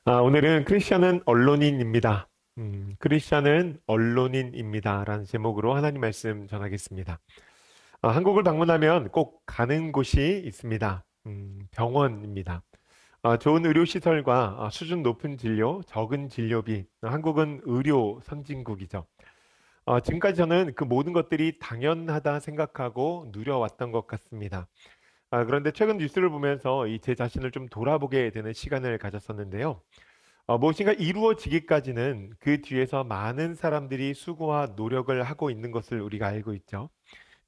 오늘은 크리스천은 언론인입니다. 크리스천은 언론인입니다. 라는 제목으로 하나님 말씀 전하겠습니다. 한국을 방문하면 꼭 가는 곳이 있습니다. 병원입니다. 좋은 의료시설과 수준 높은 진료, 적은 진료비. 한국은 의료 선진국이죠. 지금까지 저는 그 모든 것들이 당연하다 생각하고 누려왔던 것 같습니다. 그런데 최근 뉴스를 보면서 이 제 자신을 좀 돌아보게 되는 시간을 가졌었는데요. 무엇인가 이루어지기까지는 그 뒤에서 많은 사람들이 수고와 노력을 하고 있는 것을 우리가 알고 있죠.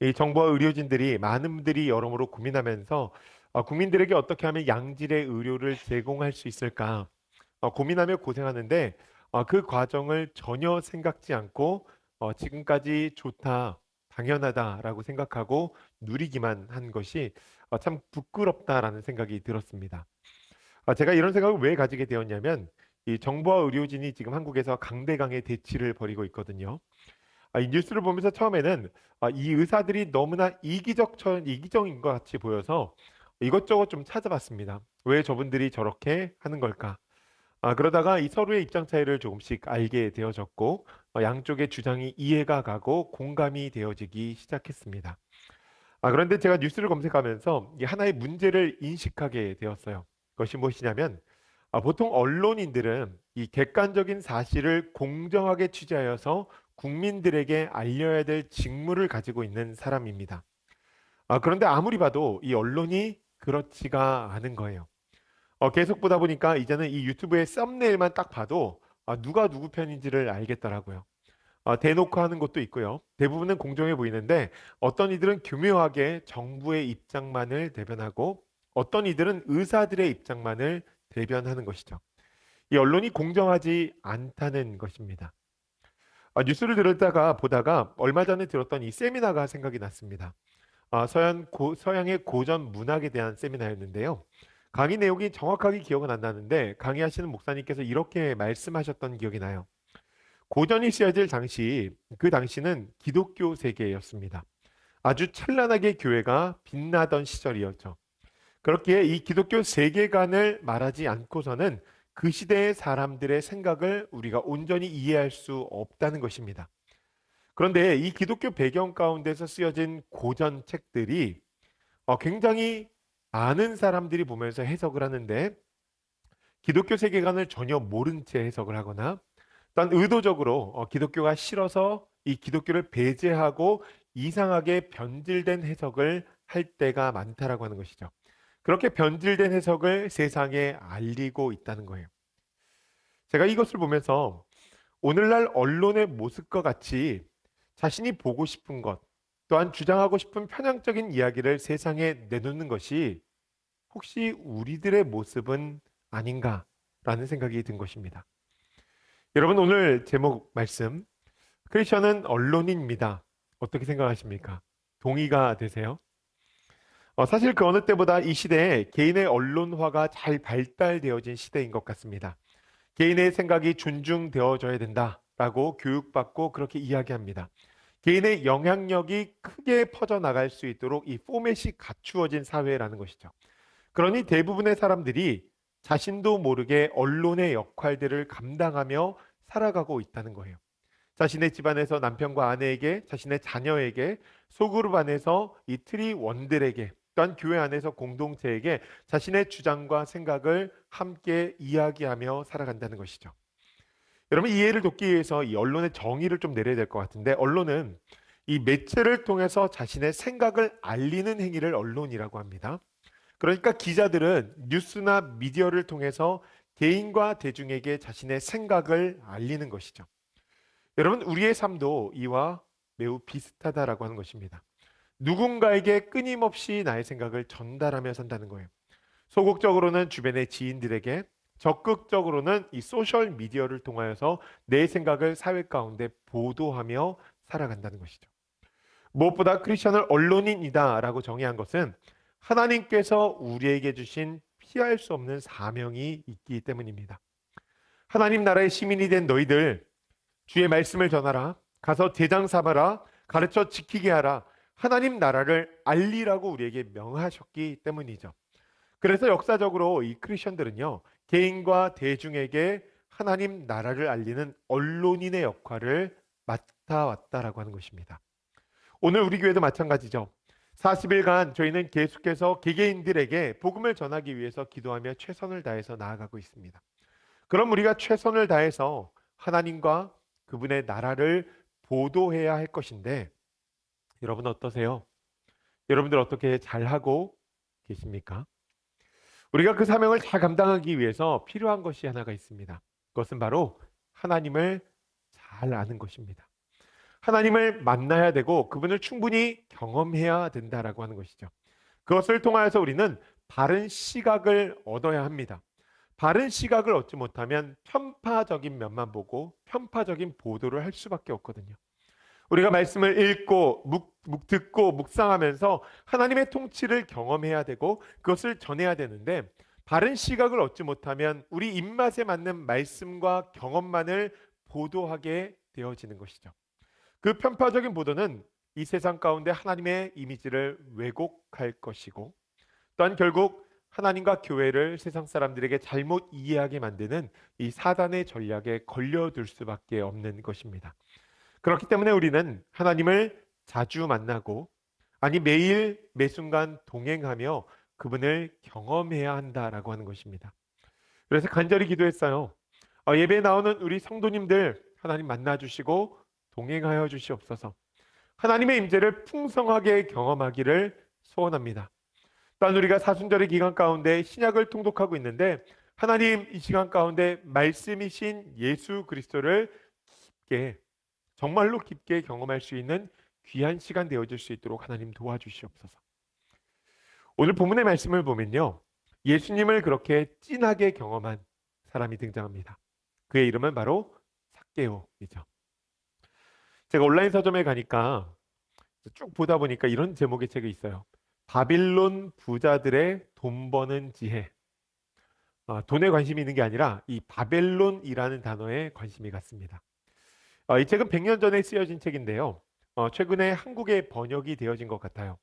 이 정부와 의료진들이 많은 분들이 여러모로 고민하면서 국민들에게 어떻게 하면 양질의 의료를 제공할 수 있을까 고민하며 고생하는데 그 과정을 전혀 생각지 않고 지금까지 좋다, 당연하다라고 생각하고 누리기만 한 것이 참 부끄럽다라는 생각이 들었습니다. 제가 이런 생각을 왜 가지게 되었냐면 이 정부와 의료진이 지금 한국에서 강대강의 대치를 벌이고 있거든요. 이 뉴스를 보면서 처음에는 이 의사들이 너무나 이기적인 것 같이 보여서 이것저것 좀 찾아봤습니다. 왜 저분들이 저렇게 하는 걸까? 그러다가 이 서로의 입장 차이를 조금씩 알게 되어졌고 양쪽의 주장이 이해가 가고 공감이 되어지기 시작했습니다. 그런데 제가 뉴스를 검색하면서 이 하나의 문제를 인식하게 되었어요. 그것이 무엇이냐면 보통 언론인들은 이 객관적인 사실을 공정하게 취재하여서 국민들에게 알려야 될 직무를 가지고 있는 사람입니다. 그런데 아무리 봐도 이 언론이 그렇지가 않은 거예요. 계속 보다 보니까 이제는 이 유튜브의 썸네일만 딱 봐도 누가 누구 편인지를 알겠더라고요. 대놓고 하는 것도 있고요. 대부분은 공정해 보이는데 어떤 이들은 교묘하게 정부의 입장만을 대변하고 어떤 이들은 의사들의 입장만을 대변하는 것이죠. 이 언론이 공정하지 않다는 것입니다. 뉴스를 들었다가 보다가 얼마 전에 들었던 이 세미나가 생각이 났습니다. 서양의 고전 문학에 대한 세미나였는데요. 강의 내용이 정확하게 기억은 안 나는데 강의하시는 목사님께서 이렇게 말씀하셨던 기억이 나요. 고전이 쓰여질 당시, 그 당시는 기독교 세계였습니다. 아주 찬란하게 교회가 빛나던 시절이었죠. 그렇기에 이 기독교 세계관을 말하지 않고서는 그 시대의 사람들의 생각을 우리가 온전히 이해할 수 없다는 것입니다. 그런데 이 기독교 배경 가운데서 쓰여진 고전 책들이 굉장히 많은 사람들이 보면서 해석을 하는데 기독교 세계관을 전혀 모른 채 해석을 하거나 또한 의도적으로 기독교가 싫어서 이 기독교를 배제하고 이상하게 변질된 해석을 할 때가 많다라고 하는 것이죠. 그렇게 변질된 해석을 세상에 알리고 있다는 거예요. 제가 이것을 보면서 오늘날 언론의 모습과 같이 자신이 보고 싶은 것, 또한 주장하고 싶은 편향적인 이야기를 세상에 내놓는 것이 혹시 우리들의 모습은 아닌가라는 생각이 든 것입니다. 여러분 오늘 제목 말씀 크리스천은 언론인입니다. 어떻게 생각하십니까? 동의가 되세요? 사실 그 어느 때보다 이 시대에 개인의 언론화가 잘 발달되어진 시대인 것 같습니다. 개인의 생각이 존중되어져야 된다라고 교육받고 그렇게 이야기합니다. 개인의 영향력이 크게 퍼져나갈 수 있도록 이 포맷이 갖추어진 사회라는 것이죠. 그러니 대부분의 사람들이 자신도 모르게 언론의 역할들을 감당하며 살아가고 있다는 거예요. 자신의 집안에서 남편과 아내에게, 자신의 자녀에게, 소그룹 안에서 이 트리원들에게, 또한 교회 안에서 공동체에게 자신의 주장과 생각을 함께 이야기하며 살아간다는 것이죠. 여러분 이해를 돕기 위해서 이 언론의 정의를 좀 내려야 될 것 같은데 언론은 이 매체를 통해서 자신의 생각을 알리는 행위를 언론이라고 합니다. 그러니까 기자들은 뉴스나 미디어를 통해서 개인과 대중에게 자신의 생각을 알리는 것이죠. 여러분, 우리의 삶도 이와 매우 비슷하다라고 하는 것입니다. 누군가에게 끊임없이 나의 생각을 전달하며 산다는 거예요. 소극적으로는 주변의 지인들에게, 적극적으로는 이 소셜 미디어를 통하여서 내 생각을 사회 가운데 보도하며 살아간다는 것이죠. 무엇보다 크리스천을 언론인이다라고 정의한 것은 하나님께서 우리에게 주신 피할 수 없는 사명이 있기 때문입니다. 하나님 나라의 시민이 된 너희들 주의 말씀을 전하라. 가서 제장 삼아라. 가르쳐 지키게 하라. 하나님 나라를 알리라고 우리에게 명하셨기 때문이죠. 그래서 역사적으로 이 크리스천들은요, 개인과 대중에게 하나님 나라를 알리는 언론인의 역할을 맡아왔다라고 하는 것입니다. 오늘 우리 교회도 마찬가지죠. 40일간 저희는 계속해서 개개인들에게 복음을 전하기 위해서 기도하며 최선을 다해서 나아가고 있습니다. 그럼 우리가 최선을 다해서 하나님과 그분의 나라를 보도해야 할 것인데, 여러분 어떠세요? 여러분들 어떻게 잘하고 계십니까? 우리가 그 사명을 잘 감당하기 위해서 필요한 것이 하나가 있습니다. 그것은 바로 하나님을 잘 아는 것입니다. 하나님을 만나야 되고 그분을 충분히 경험해야 된다라고 하는 것이죠. 그것을 통하여서 우리는 바른 시각을 얻어야 합니다. 바른 시각을 얻지 못하면 편파적인 면만 보고 편파적인 보도를 할 수밖에 없거든요. 우리가 말씀을 읽고 듣고 묵상하면서 하나님의 통치를 경험해야 되고 그것을 전해야 되는데, 바른 시각을 얻지 못하면 우리 입맛에 맞는 말씀과 경험만을 보도하게 되어지는 것이죠. 그 편파적인 보도는 이 세상 가운데 하나님의 이미지를 왜곡할 것이고, 또한 결국 하나님과 교회를 세상 사람들에게 잘못 이해하게 만드는 이 사단의 전략에 걸려들 수밖에 없는 것입니다. 그렇기 때문에 우리는 하나님을 자주 만나고, 아니 매일 매순간 동행하며 그분을 경험해야 한다라고 하는 것입니다. 그래서 간절히 기도했어요. 예배에 나오는 우리 성도님들 하나님 만나주시고 동행하여 주시옵소서. 하나님의 임재를 풍성하게 경험하기를 소원합니다. 또한 우리가 사순절의 기간 가운데 신약을 통독하고 있는데, 하나님 이 시간 가운데 말씀이신 예수 그리스도를 깊게, 정말로 깊게 경험할 수 있는 귀한 시간 되어질 수 있도록 하나님 도와주시옵소서. 오늘 본문의 말씀을 보면요, 예수님을 그렇게 진하게 경험한 사람이 등장합니다. 그의 이름은 바로 삭개오이죠. 제가 온라인 서점에 가니까 쭉 보다 보니까 이런 제목의 책이 있어요. 바빌론 부자들의 돈 버는 지혜. 돈에 관심이 있는 게 아니라 이 바벨론이라는 단어에 관심이 갔습니다. 이 책은 100년 전에 쓰여진 책인데요. 최근에 한국에 번역이 되어진 것 같아요.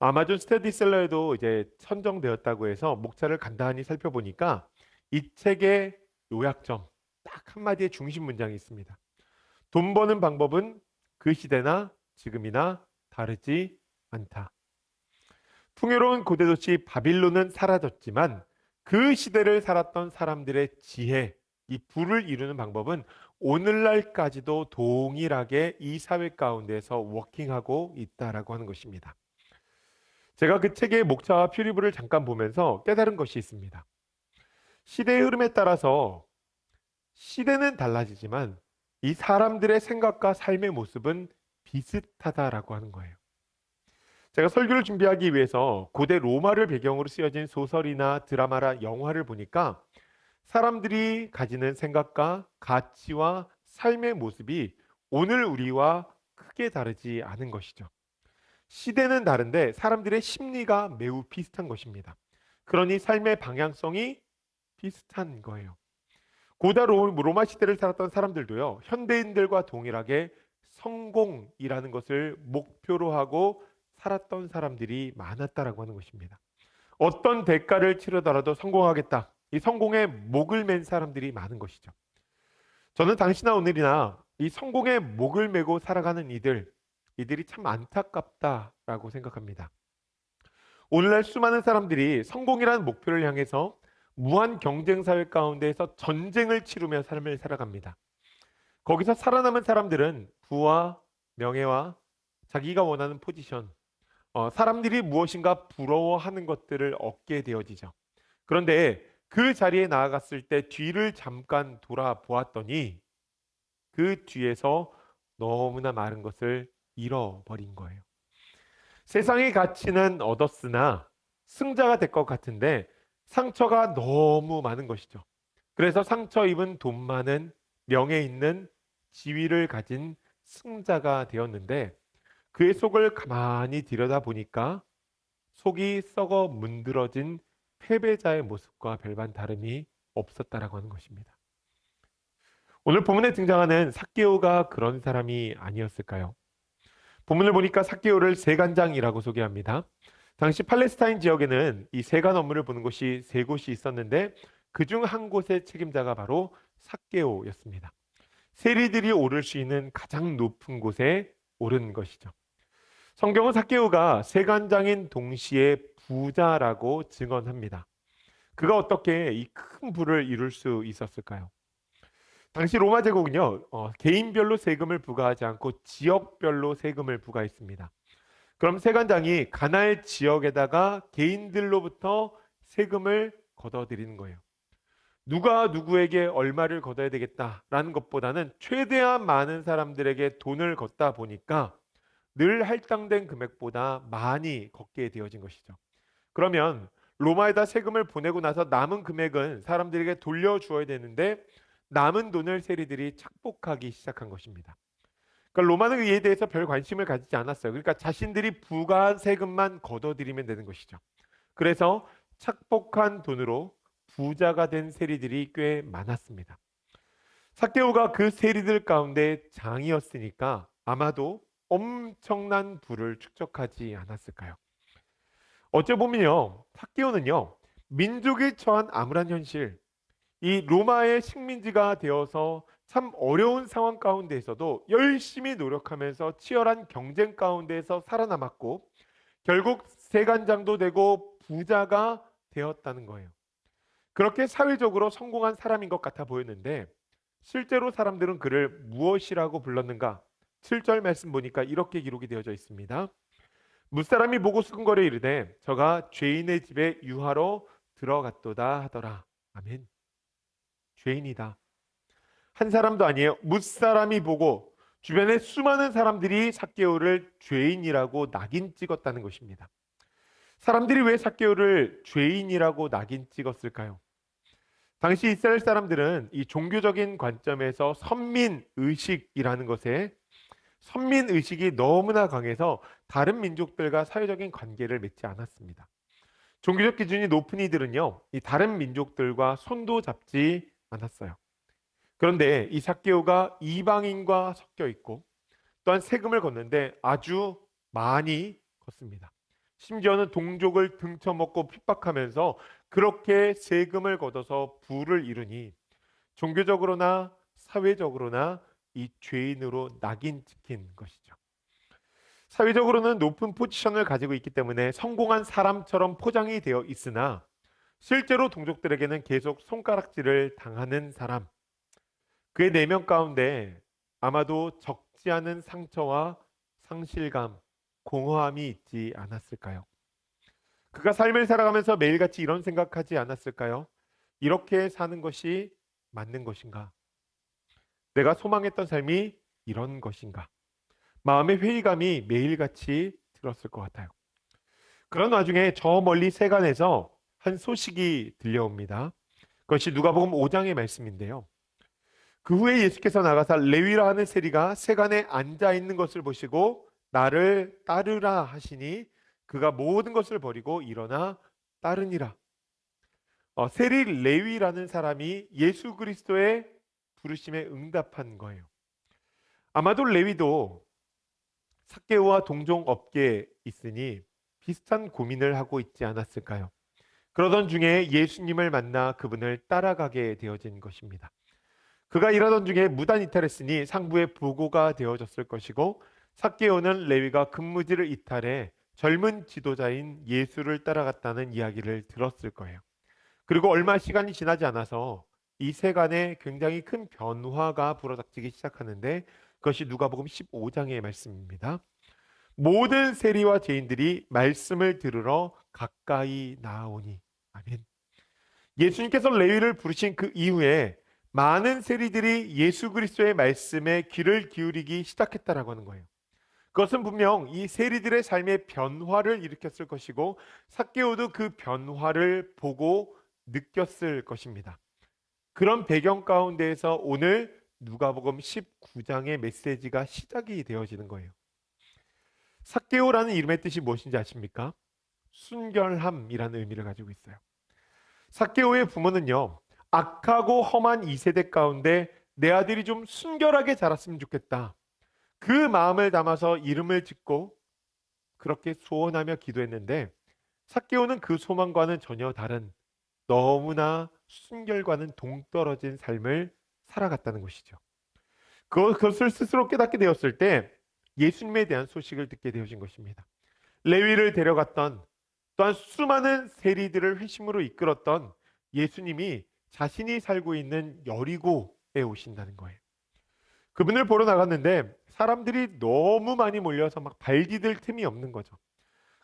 아마존 스테디셀러에도 이제 선정되었다고 해서 목차를 간단히 살펴보니까 이 책의 요약점, 딱 한마디의 중심 문장이 있습니다. 돈 버는 방법은 그 시대나 지금이나 다르지 않다. 풍요로운 고대 도시 바빌론은 사라졌지만 그 시대를 살았던 사람들의 지혜, 이 부를 이루는 방법은 오늘날까지도 동일하게 이 사회 가운데서 워킹하고 있다라고 하는 것입니다. 제가 그 책의 목차와 표리부를 잠깐 보면서 깨달은 것이 있습니다. 시대의 흐름에 따라서 시대는 달라지지만 이 사람들의 생각과 삶의 모습은 비슷하다라고 하는 거예요. 제가 설교를 준비하기 위해서 고대 로마를 배경으로 쓰여진 소설이나 드라마나 영화를 보니까 사람들이 가지는 생각과 가치와 삶의 모습이 오늘 우리와 크게 다르지 않은 것이죠. 시대는 다른데 사람들의 심리가 매우 비슷한 것입니다. 그러니 삶의 방향성이 비슷한 거예요. 고대 로마 시대를 살았던 사람들도요, 현대인들과 동일하게 성공이라는 것을 목표로 하고 살았던 사람들이 많았다라고 하는 것입니다. 어떤 대가를 치르더라도 성공하겠다. 이 성공에 목을 맨 사람들이 많은 것이죠. 저는 당시나 오늘이나 이 성공에 목을 메고 살아가는 이들이 참 안타깝다라고 생각합니다. 오늘날 수많은 사람들이 성공이라는 목표를 향해서 무한 경쟁 사회 가운데에서 전쟁을 치르며 삶을 살아갑니다. 거기서 살아남은 사람들은 부와 명예와 자기가 원하는 포지션, 사람들이 무엇인가 부러워하는 것들을 얻게 되어지죠. 그런데 그 자리에 나아갔을 때 뒤를 잠깐 돌아보았더니 그 뒤에서 너무나 많은 것을 잃어버린 거예요. 세상의 가치는 얻었으나 승자가 될 것 같은데 상처가 너무 많은 것이죠. 그래서 상처 입은 돈 많은 명예 있는 지위를 가진 승자가 되었는데, 그의 속을 가만히 들여다 보니까 속이 썩어 문드러진 패배자의 모습과 별반 다름이 없었다라고 하는 것입니다. 오늘 본문에 등장하는 삭개오가 그런 사람이 아니었을까요? 본문을 보니까 삭개오를 세간장이라고 소개합니다. 당시 팔레스타인 지역에는 이 세간 업무를 보는 곳이 세 곳이 있었는데, 그중 한 곳의 책임자가 바로 삭개오였습니다. 세리들이 오를 수 있는 가장 높은 곳에 오른 것이죠. 성경은 삭개오가 세관장인 동시에 부자라고 증언합니다. 그가 어떻게 이 큰 부를 이룰 수 있었을까요? 당시 로마 제국은요, 개인별로 세금을 부과하지 않고 지역별로 세금을 부과했습니다. 그럼 세관장이 가나안 지역에다가 개인들로부터 세금을 걷어들이는 거예요. 누가 누구에게 얼마를 걷어야 되겠다라는 것보다는 최대한 많은 사람들에게 돈을 걷다 보니까 늘 할당된 금액보다 많이 걷게 되어진 것이죠. 그러면 로마에다 세금을 보내고 나서 남은 금액은 사람들에게 돌려주어야 되는데 남은 돈을 세리들이 착복하기 시작한 것입니다. 그러니까 로마는 이에 대해서 별 관심을 가지지 않았어요. 그러니까 자신들이 부과한 세금만 걷어들이면 되는 것이죠. 그래서 착복한 돈으로 부자가 된 세리들이 꽤 많았습니다. 삭개오가 그 세리들 가운데 장이었으니까 아마도 엄청난 부를 축적하지 않았을까요? 어째 보면요, 삭개오는요, 민족이 처한 암울한 현실, 이 로마의 식민지가 되어서 참 어려운 상황 가운데에서도 열심히 노력하면서 치열한 경쟁 가운데에서 살아남았고 결국 세관장도 되고 부자가 되었다는 거예요. 그렇게 사회적으로 성공한 사람인 것 같아 보였는데 실제로 사람들은 그를 무엇이라고 불렀는가? 7절 말씀 보니까 이렇게 기록이 되어져 있습니다. 무사람이 보고 수근거려 이르되 저가 죄인의 집에 유하러 들어갔도다 하더라. 아멘. 죄인이다. 한 사람도 아니에요. 무사람이 보고 주변에 수많은 사람들이 삭개오를 죄인이라고 낙인 찍었다는 것입니다. 사람들이 왜 삭개오를 죄인이라고 낙인 찍었을까요? 당시 이스라엘 사람들은 이 종교적인 관점에서 선민의식이라는 것에 선민의식이 너무나 강해서 다른 민족들과 사회적인 관계를 맺지 않았습니다. 종교적 기준이 높은 이들은요, 이 다른 민족들과 손도 잡지 않았어요. 그런데 이 삭개오가 이방인과 섞여 있고 또한 세금을 걷는데 아주 많이 걷습니다. 심지어는 동족을 등쳐먹고 핍박하면서 그렇게 세금을 걷어서 부를 이루니 종교적으로나 사회적으로나 이 죄인으로 낙인 찍힌 것이죠. 사회적으로는 높은 포지션을 가지고 있기 때문에 성공한 사람처럼 포장이 되어 있으나 실제로 동족들에게는 계속 손가락질을 당하는 사람, 그의 내면 가운데 아마도 적지 않은 상처와 상실감, 공허함이 있지 않았을까요? 그가 삶을 살아가면서 매일같이 이런 생각하지 않았을까요? 이렇게 사는 것이 맞는 것인가? 내가 소망했던 삶이 이런 것인가? 마음의 회의감이 매일같이 들었을 것 같아요. 그런 와중에 저 멀리 세간에서 한 소식이 들려옵니다. 그것이 누가복음 5장의 말씀인데요. 그 후에 예수께서 나가사 레위라 하는 세리가 세간에 앉아 있는 것을 보시고 나를 따르라 하시니 그가 모든 것을 버리고 일어나 따르니라. 세리 레위라는 사람이 예수 그리스도의 부르심에 응답한 거예요. 아마도 레위도 삭개오와 동종 업계에 있으니 비슷한 고민을 하고 있지 않았을까요? 그러던 중에 예수님을 만나 그분을 따라가게 되어진 것입니다. 그가 일하던 중에 무단 이탈했으니 상부에 보고가 되어졌을 것이고 삭개오는 레위가 근무지를 이탈해 젊은 지도자인 예수를 따라갔다는 이야기를 들었을 거예요. 그리고 얼마 시간이 지나지 않아서 이 세간에 굉장히 큰 변화가 불어닥치기 시작하는데 그것이 누가복음 15장의 말씀입니다. 모든 세리와 죄인들이 말씀을 들으러 가까이 나아오니 아멘. 예수님께서 레위를 부르신 그 이후에 많은 세리들이 예수 그리스도의 말씀에 귀를 기울이기 시작했다라고 하는 거예요. 그것은 분명 이 세리들의 삶의 변화를 일으켰을 것이고 삭개오도 그 변화를 보고 느꼈을 것입니다. 그런 배경 가운데에서 오늘 누가복음 19장의 메시지가 시작이 되어지는 거예요. 삭개오라는 이름의 뜻이 무엇인지 아십니까? 순결함이라는 의미를 가지고 있어요. 삭개오의 부모는요, 악하고 험한 이 세대 가운데 내 아들이 좀 순결하게 자랐으면 좋겠다. 그 마음을 담아서 이름을 짓고 그렇게 소원하며 기도했는데 삭개오는 그 소망과는 전혀 다른 너무나 순결과는 동떨어진 삶을 살아갔다는 것이죠. 그것을 스스로 깨닫게 되었을 때 예수님에 대한 소식을 듣게 되어진 것입니다. 레위를 데려갔던, 또한 수많은 세리들을 회심으로 이끌었던 예수님이 자신이 살고 있는 여리고에 오신다는 거예요. 그분을 보러 나갔는데 사람들이 너무 많이 몰려서 막 발 디딜 틈이 없는 거죠.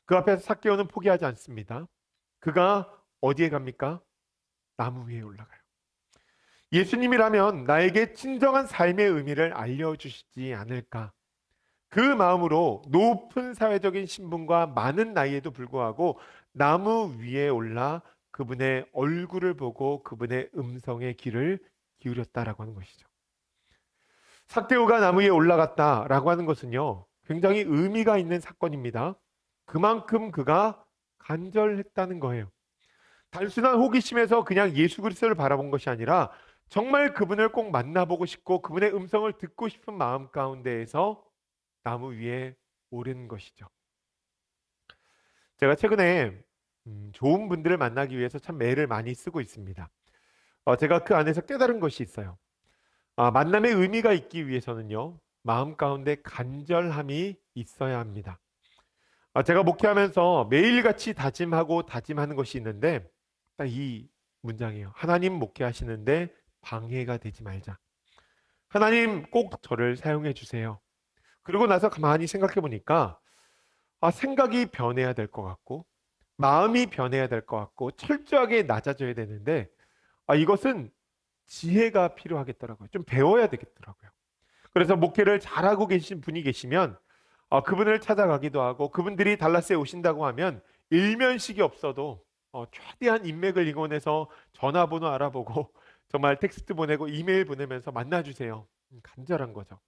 그 앞에서 삭개오는 포기하지 않습니다. 그가 어디에 갑니까? 나무 위에 올라가요. 예수님이라면 나에게 진정한 삶의 의미를 알려주시지 않을까? 그 마음으로 높은 사회적인 신분과 많은 나이에도 불구하고 나무 위에 올라 그분의 얼굴을 보고 그분의 음성에 귀를 기울였다라고 하는 것이죠. 삭개오가 나무 위에 올라갔다라고 하는 것은요, 굉장히 의미가 있는 사건입니다. 그만큼 그가 간절했다는 거예요. 단순한 호기심에서 그냥 예수 그리스도를 바라본 것이 아니라 정말 그분을 꼭 만나보고 싶고 그분의 음성을 듣고 싶은 마음 가운데에서 나무 위에 오른 것이죠. 제가 최근에 좋은 분들을 만나기 위해서 참 애를 많이 쓰고 있습니다. 제가 그 안에서 깨달은 것이 있어요. 만남의 의미가 있기 위해서는요, 마음 가운데 간절함이 있어야 합니다. 제가 목회하면서 매일같이 다짐하고 다짐하는 것이 있는데 딱 이 문장이에요. 하나님 목회하시는데 방해가 되지 말자. 하나님 꼭 저를 사용해 주세요. 그러고 나서 가만히 생각해 보니까 생각이 변해야 될 것 같고 마음이 변해야 될 것 같고 철저하게 낮아져야 되는데 이것은 지혜가 필요하겠더라고요. 좀 배워야 되겠더라고요. 그래서 목회를 잘하고 계신 분이 계시면 그분을 찾아가기도 하고 그분들이 달라스에 오신다고 하면 일면식이 없어도 최대한 인맥을 이용해서 전화번호 알아보고 정말 텍스트 보내고 이메일 보내면서 만나주세요. 간절한 거죠.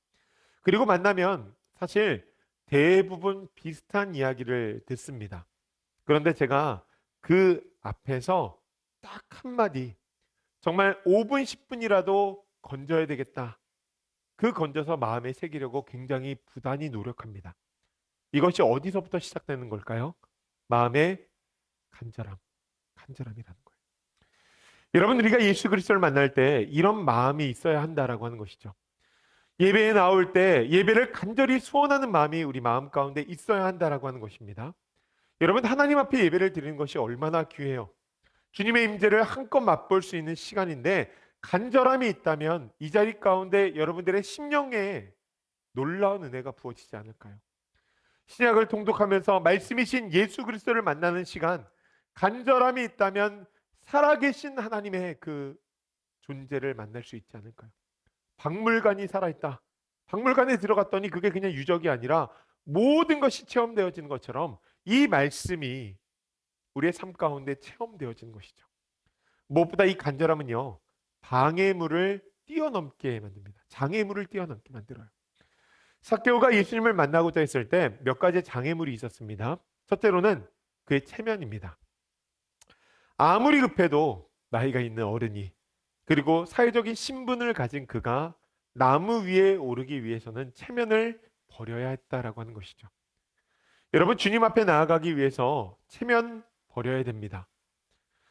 그리고 만나면 사실 대부분 비슷한 이야기를 듣습니다. 그런데 제가 그 앞에서 딱 한마디, 정말 5분, 10분이라도 건져야 되겠다. 그 건져서 마음에 새기려고 굉장히 부단히 노력합니다. 이것이 어디서부터 시작되는 걸까요? 마음의 간절함, 간절함이라는 거예요. 여러분, 우리가 예수 그리스도를 만날 때 이런 마음이 있어야 한다라고 하는 것이죠. 예배에 나올 때 예배를 간절히 소원하는 마음이 우리 마음 가운데 있어야 한다라고 하는 것입니다. 여러분, 하나님 앞에 예배를 드리는 것이 얼마나 귀해요. 주님의 임재를 한껏 맛볼 수 있는 시간인데 간절함이 있다면 이 자리 가운데 여러분들의 심령에 놀라운 은혜가 부어지지 않을까요? 신약을 통독하면서 말씀이신 예수 그리스도를 만나는 시간, 간절함이 있다면 살아계신 하나님의 그 존재를 만날 수 있지 않을까요? 박물관이 살아있다. 박물관에 들어갔더니 그게 그냥 유적이 아니라 모든 것이 체험되어지는 것처럼 이 말씀이 우리의 삶 가운데 체험되어지는 것이죠. 무엇보다 이 간절함은요, 방해물을 뛰어넘게 만듭니다. 장애물을 뛰어넘게 만들어요. 삭개오가 예수님을 만나고자 했을 때 몇 가지 장애물이 있었습니다. 첫째로는 그의 체면입니다. 아무리 급해도 나이가 있는 어른이, 그리고 사회적인 신분을 가진 그가 나무 위에 오르기 위해서는 체면을 버려야 했다라고 하는 것이죠. 여러분, 주님 앞에 나아가기 위해서 체면 버려야 됩니다.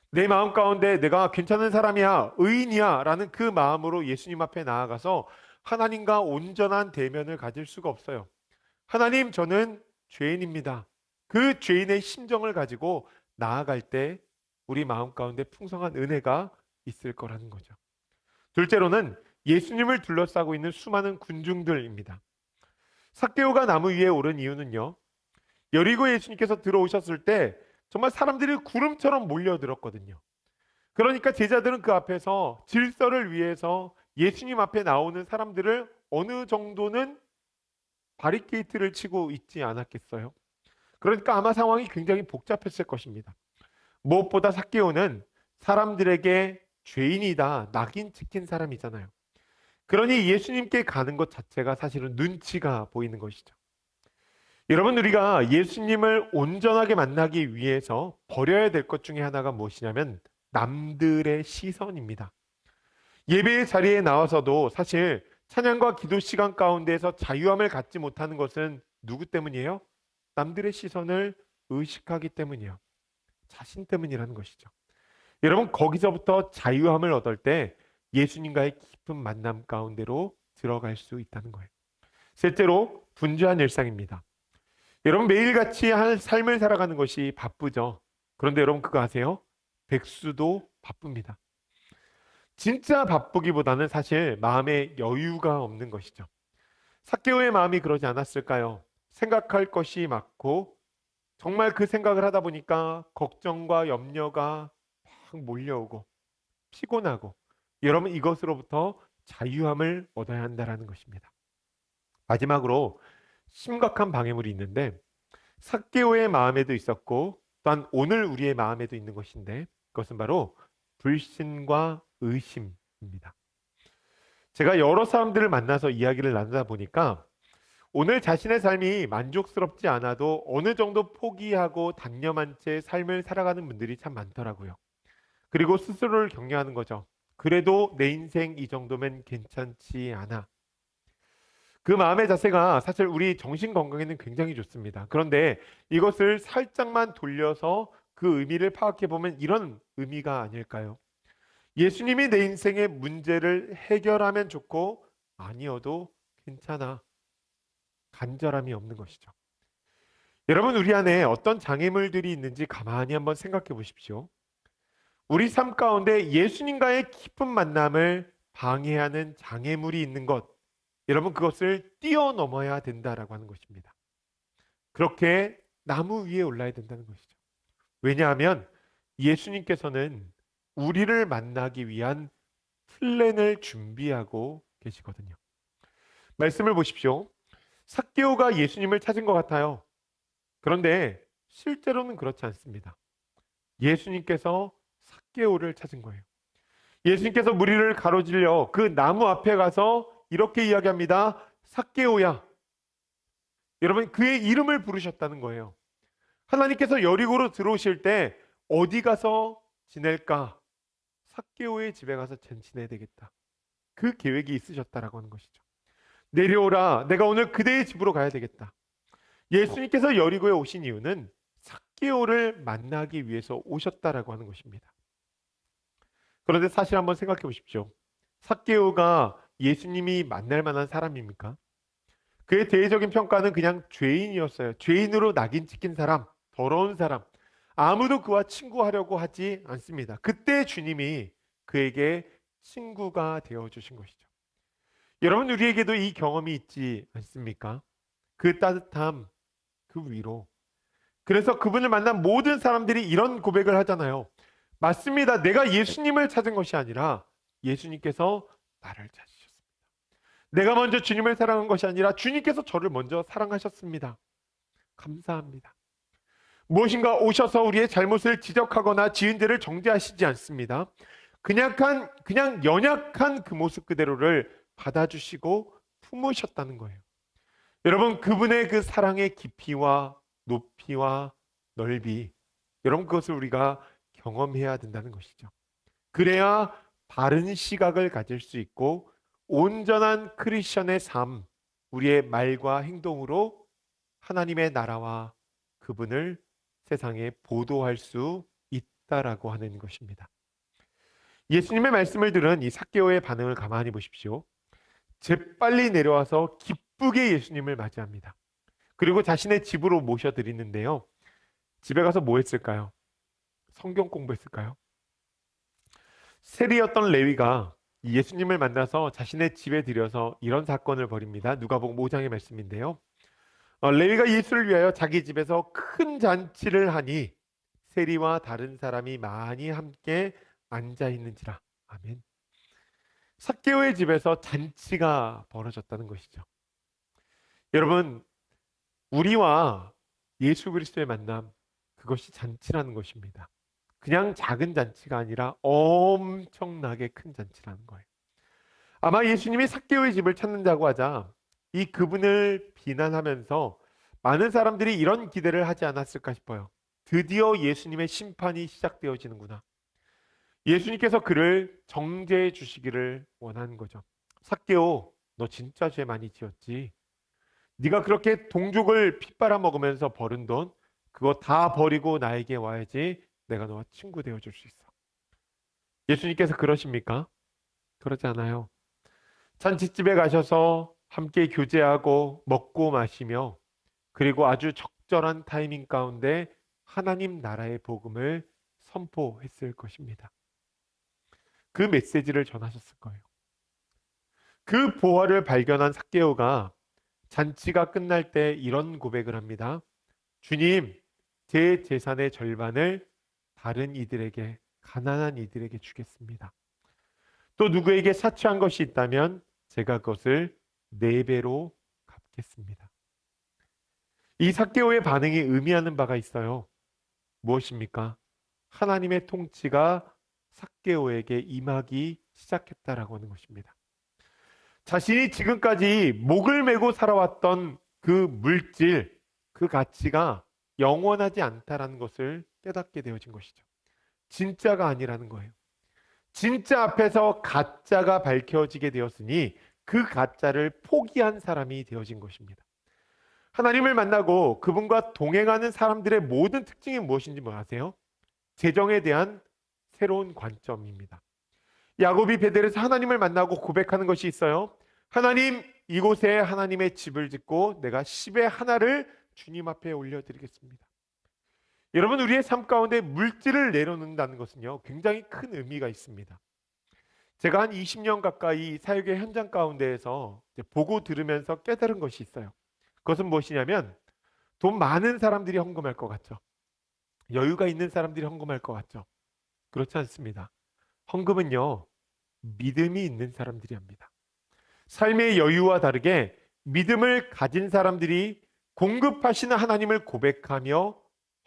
내 마음 가운데 내가 괜찮은 사람이야, 의인이야 라는 그 마음으로 예수님 앞에 나아가서 하나님과 온전한 대면을 가질 수가 없어요. 하나님, 저는 죄인입니다. 그 죄인의 심정을 가지고 나아갈 때 우리 마음 가운데 풍성한 은혜가 있을 거라는 거죠. 둘째로는 예수님을 둘러싸고 있는 수많은 군중들입니다. 삭개오가 나무 위에 오른 이유는요, 여리고 예수님께서 들어오셨을 때 정말 사람들이 구름처럼 몰려들었거든요. 그러니까 제자들은 그 앞에서 질서를 위해서 예수님 앞에 나오는 사람들을 어느 정도는 바리케이트를 치고 있지 않았겠어요? 그러니까 아마 상황이 굉장히 복잡했을 것입니다. 무엇보다 삭개오는 사람들에게 죄인이다, 낙인 찍힌 사람이잖아요. 그러니 예수님께 가는 것 자체가 사실은 눈치가 보이는 것이죠. 여러분, 우리가 예수님을 온전하게 만나기 위해서 버려야 될 것 중에 하나가 무엇이냐면 남들의 시선입니다. 예배의 자리에 나와서도 사실 찬양과 기도 시간 가운데에서 자유함을 갖지 못하는 것은 누구 때문이에요? 남들의 시선을 의식하기 때문이에요. 자신 때문이라는 것이죠. 여러분, 거기서부터 자유함을 얻을 때 예수님과의 깊은 만남 가운데로 들어갈 수 있다는 거예요. 셋째로, 분주한 일상입니다. 여러분, 매일같이 한 삶을 살아가는 것이 바쁘죠. 그런데 여러분, 그거 아세요? 백수도 바쁩니다. 진짜 바쁘기보다는 사실 마음에 여유가 없는 것이죠. 삭개오의 마음이 그러지 않았을까요? 생각할 것이 많고 정말 그 생각을 하다 보니까 걱정과 염려가 막 몰려오고 피곤하고, 여러분, 이것으로부터 자유함을 얻어야 한다는 것입니다. 마지막으로 심각한 방해물이 있는데, 삭개오의 마음에도 있었고 또한 오늘 우리의 마음에도 있는 것인데, 그것은 바로 불신과 의심입니다. 제가 여러 사람들을 만나서 이야기를 나누다 보니까 오늘 자신의 삶이 만족스럽지 않아도 어느 정도 포기하고 단념한 채 삶을 살아가는 분들이 참 많더라고요. 그리고 스스로를 격려하는 거죠. 그래도 내 인생 이 정도면 괜찮지 않아. 그 마음의 자세가 사실 우리 정신 건강에는 굉장히 좋습니다. 그런데 이것을 살짝만 돌려서 그 의미를 파악해 보면 이런 의미가 아닐까요? 예수님이 내 인생의 문제를 해결하면 좋고 아니어도 괜찮아. 간절함이 없는 것이죠. 여러분, 우리 안에 어떤 장애물들이 있는지 가만히 한번 생각해 보십시오. 우리 삶 가운데 예수님과의 깊은 만남을 방해하는 장애물이 있는 것, 여러분, 그것을 뛰어넘어야 된다라고 하는 것입니다. 그렇게 나무 위에 올라야 된다는 것이죠. 왜냐하면 예수님께서는 우리를 만나기 위한 플랜을 준비하고 계시거든요. 말씀을 보십시오. 삭개오가 예수님을 찾은 것 같아요. 그런데 실제로는 그렇지 않습니다. 예수님께서 삭개오를 찾은 거예요. 예수님께서 무리를 가로질러 그 나무 앞에 가서 이렇게 이야기합니다. 삭개오야. 여러분, 그의 이름을 부르셨다는 거예요. 하나님께서 여리고로 들어오실 때 어디 가서 지낼까? 삭개오의 집에 가서 지내야 되겠다. 그 계획이 있으셨다라고 하는 것이죠. 내려오라. 내가 오늘 그대의 집으로 가야 되겠다. 예수님께서 여리고에 오신 이유는 삭개오를 만나기 위해서 오셨다라고 하는 것입니다. 그런데 사실 한번 생각해 보십시오. 삭개오가 예수님이 만날 만한 사람입니까? 그의 대외적인 평가는 그냥 죄인이었어요. 죄인으로 낙인 찍힌 사람, 더러운 사람. 아무도 그와 친구하려고 하지 않습니다. 그때 주님이 그에게 친구가 되어 주신 것이죠. 여러분, 우리에게도 이 경험이 있지 않습니까? 그 따뜻함, 그 위로. 그래서 그분을 만난 모든 사람들이 이런 고백을 하잖아요. 맞습니다. 내가 예수님을 찾은 것이 아니라 예수님께서 나를 찾으셨습니다. 내가 먼저 주님을 사랑한 것이 아니라 주님께서 저를 먼저 사랑하셨습니다. 감사합니다. 무엇인가 오셔서 우리의 잘못을 지적하거나 지은 죄를 정죄하시지 않습니다. 그냥 연약한 그 모습 그대로를 받아주시고 품으셨다는 거예요. 여러분, 그분의 그 사랑의 깊이와 높이와 넓이, 여러분, 그것을 우리가 경험해야 된다는 것이죠. 그래야 바른 시각을 가질 수 있고 온전한 크리스천의 삶, 우리의 말과 행동으로 하나님의 나라와 그분을 세상에 보도할 수 있다라고 하는 것입니다. 예수님의 말씀을 들은 이 삭개오의 반응을 가만히 보십시오. 재빨리 내려와서 기쁘게 예수님을 맞이합니다. 그리고 자신의 집으로 모셔드리는데요. 집에 가서 뭐 했을까요? 성경 공부했을까요? 세리였던 레위가 예수님을 만나서 자신의 집에 들여서 이런 사건을 벌입니다. 누가복음 5장의 말씀인데요. 레위가 예수를 위하여 자기 집에서 큰 잔치를 하니 세리와 다른 사람이 많이 함께 앉아 있는지라. 아멘. 삭개오의 집에서 잔치가 벌어졌다는 것이죠. 여러분, 우리와 예수 그리스도의 만남, 그것이 잔치라는 것입니다. 그냥 작은 잔치가 아니라 엄청나게 큰 잔치라는 거예요. 아마 예수님이 삭개오의 집을 찾는다고 하자 이 그분을 비난하면서 많은 사람들이 이런 기대를 하지 않았을까 싶어요. 드디어 예수님의 심판이 시작되어지는구나. 예수님께서 그를 정죄해 주시기를 원하는 거죠. 삭개오, 너 진짜 죄 많이 지었지? 네가 그렇게 동족을 핏바라 먹으면서 버는 돈, 그거 다 버리고 나에게 와야지 내가 너와 친구 되어줄 수 있어. 예수님께서 그러십니까? 그러지 않아요. 잔치집에 가셔서 함께 교제하고 먹고 마시며 그리고 아주 적절한 타이밍 가운데 하나님 나라의 복음을 선포했을 것입니다. 그 메시지를 전하셨을 거예요. 그 보화를 발견한 삭개오가 잔치가 끝날 때 이런 고백을 합니다. 주님, 제 재산의 절반을 다른 이들에게, 가난한 이들에게 주겠습니다. 또 누구에게 사치한 것이 있다면 제가 그것을 4배로 갚겠습니다. 이 삭개오의 반응이 의미하는 바가 있어요. 무엇입니까? 하나님의 통치가 삭개오에게 임하기 시작했다라고 하는 것입니다. 자신이 지금까지 목을 메고 살아왔던 그 물질, 그 가치가 영원하지 않다라는 것을 깨닫게 되어진 것이죠. 진짜가 아니라는 거예요. 진짜 앞에서 가짜가 밝혀지게 되었으니 그 가짜를 포기한 사람이 되어진 것입니다. 하나님을 만나고 그분과 동행하는 사람들의 모든 특징이 무엇인지 뭐 아세요? 재정에 대한 새로운 관점입니다. 야곱이 베델에서 하나님을 만나고 고백하는 것이 있어요. 하나님, 이곳에 하나님의 집을 짓고 내가 10의 하나를 주님 앞에 올려드리겠습니다. 여러분, 우리의 삶 가운데 물질을 내려놓는다는 것은요, 굉장히 큰 의미가 있습니다. 제가 한 20년 가까이 사역의 현장 가운데에서 보고 들으면서 깨달은 것이 있어요. 그것은 무엇이냐면, 돈 많은 사람들이 헌금할 것 같죠. 여유가 있는 사람들이 헌금할 것 같죠. 그렇지 않습니다. 헌금은요, 믿음이 있는 사람들이 합니다. 삶의 여유와 다르게 믿음을 가진 사람들이 공급하시는 하나님을 고백하며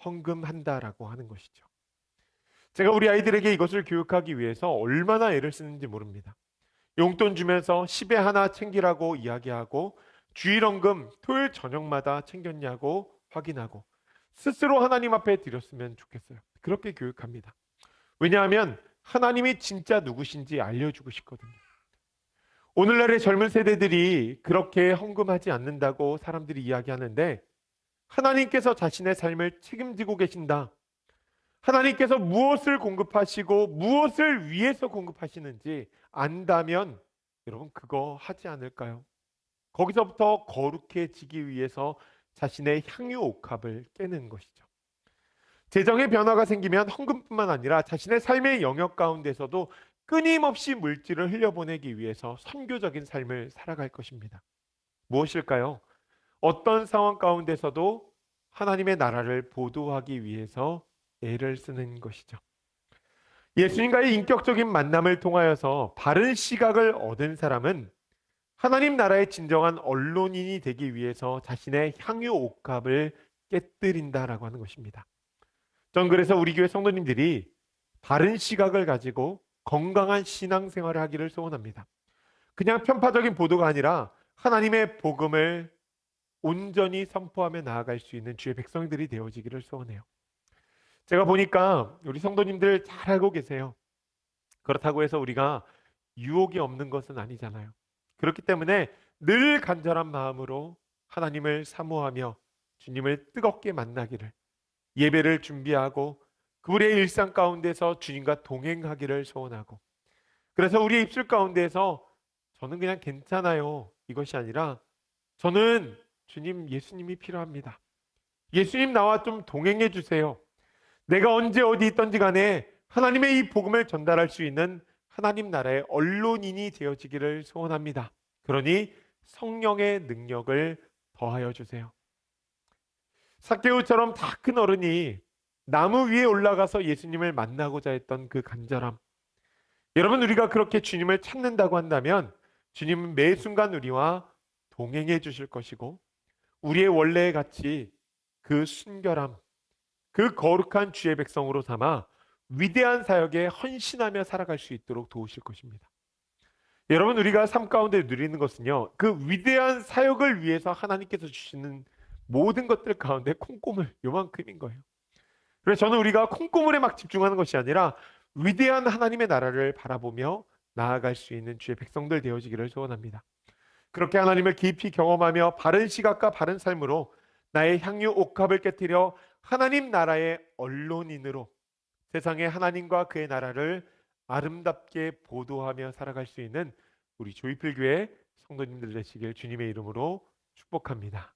헌금한다라고 하는 것이죠. 제가 우리 아이들에게 이것을 교육하기 위해서 얼마나 애를 쓰는지 모릅니다. 용돈 주면서 10에 하나 챙기라고 이야기하고 주일 헌금 토요일 저녁마다 챙겼냐고 확인하고 스스로 하나님 앞에 드렸으면 좋겠어요. 그렇게 교육합니다. 왜냐하면 하나님이 진짜 누구신지 알려주고 싶거든요. 오늘날의 젊은 세대들이 그렇게 헌금하지 않는다고 사람들이 이야기하는데 하나님께서 자신의 삶을 책임지고 계신다. 하나님께서 무엇을 공급하시고 무엇을 위해서 공급하시는지 안다면 여러분 그거 하지 않을까요? 거기서부터 거룩해지기 위해서 자신의 향유 옥합을 깨는 것이죠. 재정의 변화가 생기면 헌금뿐만 아니라 자신의 삶의 영역 가운데서도 끊임없이 물질을 흘려보내기 위해서 선교적인 삶을 살아갈 것입니다. 무엇일까요? 어떤 상황 가운데서도 하나님의 나라를 보도하기 위해서 애를 쓰는 것이죠. 예수님과의 인격적인 만남을 통하여서 바른 시각을 얻은 사람은 하나님 나라의 진정한 언론인이 되기 위해서 자신의 향유 옥합을 깨뜨린다라고 하는 것입니다. 전 그래서 우리 교회 성도님들이 바른 시각을 가지고 건강한 신앙생활을 하기를 소원합니다. 그냥 편파적인 보도가 아니라 하나님의 복음을 온전히 선포하며 나아갈 수 있는 주의 백성들이 되어지기를 소원해요. 제가 보니까 우리 성도님들 잘 알고 계세요. 그렇다고 해서 우리가 유혹이 없는 것은 아니잖아요. 그렇기 때문에 늘 간절한 마음으로 하나님을 사모하며 주님을 뜨겁게 만나기를, 예배를 준비하고 그분의 일상 가운데서 주님과 동행하기를 소원하고, 그래서 우리의 입술 가운데서 저는 그냥 괜찮아요 이것이 아니라 저는 주님, 예수님이 필요합니다. 예수님 나와 좀 동행해 주세요. 내가 언제 어디 있던지 간에 하나님의 이 복음을 전달할 수 있는 하나님 나라의 언론인이 되어지기를 소원합니다. 그러니 성령의 능력을 더하여 주세요. 삭개오처럼 다 큰 어른이 나무 위에 올라가서 예수님을 만나고자 했던 그 간절함. 여러분, 우리가 그렇게 주님을 찾는다고 한다면 주님은 매 순간 우리와 동행해 주실 것이고 우리의 원래의 가치, 그 순결함, 그 거룩한 주의 백성으로 삼아 위대한 사역에 헌신하며 살아갈 수 있도록 도우실 것입니다. 여러분, 우리가 삶 가운데 누리는 것은요, 그 위대한 사역을 위해서 하나님께서 주시는 모든 것들 가운데 콩고물 요만큼인 거예요. 그래서 저는 우리가 콩고물에 막 집중하는 것이 아니라 위대한 하나님의 나라를 바라보며 나아갈 수 있는 주의 백성들 되어지기를 소원합니다. 그렇게 하나님을 깊이 경험하며 바른 시각과 바른 삶으로 나의 향유 옥합을 깨뜨려 하나님 나라의 언론인으로 세상에 하나님과 그의 나라를 아름답게 보도하며 살아갈 수 있는 우리 조이필 교회 성도님들 되시길 주님의 이름으로 축복합니다.